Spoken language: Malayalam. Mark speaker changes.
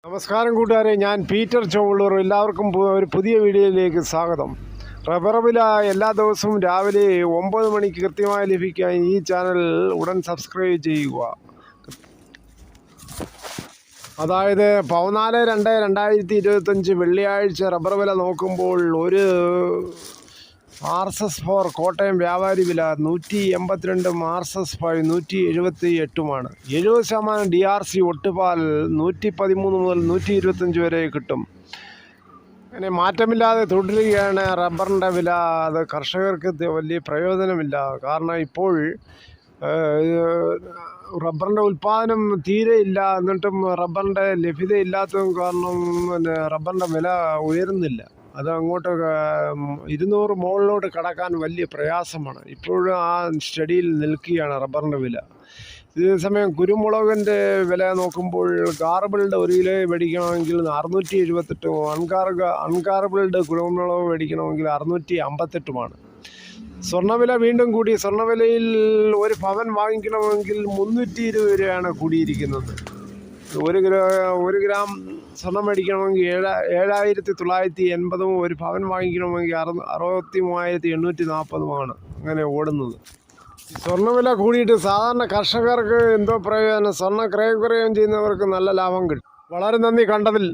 Speaker 1: നമസ്കാരം കൂട്ടുകാരെ, ഞാൻ പീറ്റർ ചൊവ്വള്ളൂർ. എല്ലാവർക്കും ഒരു പുതിയ വീഡിയോയിലേക്ക് സ്വാഗതം. റബ്ബർ വില എല്ലാ ദിവസവും രാവിലെ 9 മണിക്ക് കൃത്യമായി ലഭിക്കാൻ ഈ ചാനൽ ഉടൻ സബ്സ്ക്രൈബ് ചെയ്യുക. അതായത് 14/2/2025 വെള്ളിയാഴ്ച റബ്ബർ വില നോക്കുമ്പോൾ ഒരു RSS-4 കോട്ടയം വ്യാപാരി വില 182, RSS-5 178 70% DRC ഒട്ടുപാൽ 113 മുതൽ 125 വരെ കിട്ടും. അങ്ങനെ മാറ്റമില്ലാതെ തുടരുകയാണ് റബ്ബറിൻ്റെ വില. അത് കർഷകർക്ക് വലിയ പ്രയോജനമില്ല. കാരണം ഇപ്പോൾ റബ്ബറിൻ്റെ ഉൽപ്പാദനം തീരെ ഇല്ല. എന്നിട്ടും റബ്ബറിൻ്റെ ലഭ്യത ഇല്ലാത്തതും കാരണം റബ്ബറിൻ്റെ വില ഉയരുന്നില്ല. അത് അങ്ങോട്ട് 200 മുകളിലോട്ട് കടക്കാൻ വലിയ പ്രയാസമാണ്. ഇപ്പോഴും ആ സ്റ്റഡിയിൽ നിൽക്കുകയാണ് റബ്ബറിൻ്റെ വില. ഇതേസമയം കുരുമുളകിൻ്റെ വില നോക്കുമ്പോൾ ഗാർബിൾഡ് 1 കിലോ മേടിക്കണമെങ്കിൽ 678, അൺഗാർബിൾഡ് കുരുമുളക് മേടിക്കണമെങ്കിൽ 658. സ്വർണ്ണവില വീണ്ടും കൂടി. സ്വർണ്ണവിലയിൽ ഒരു പവൻ വാങ്ങിക്കണമെങ്കിൽ 320 രൂപയാണ് കൂടിയിരിക്കുന്നത്. 1 ഗ്രാം സ്വർണം മേടിക്കണമെങ്കിൽ 7,980, ഒരു പവൻ വാങ്ങിക്കണമെങ്കിൽ 63,840 അങ്ങനെ ഓടുന്നത്. സ്വർണ്ണവില കൂടിയിട്ട് സാധാരണ കർഷകർക്ക് എന്തോ പ്രയോജനം? സ്വർണ്ണ ക്രയവിക്രയം ചെയ്യുന്നവർക്ക് നല്ല ലാഭം കിട്ടും. വളരെ നന്ദി കണ്ടതിൽ.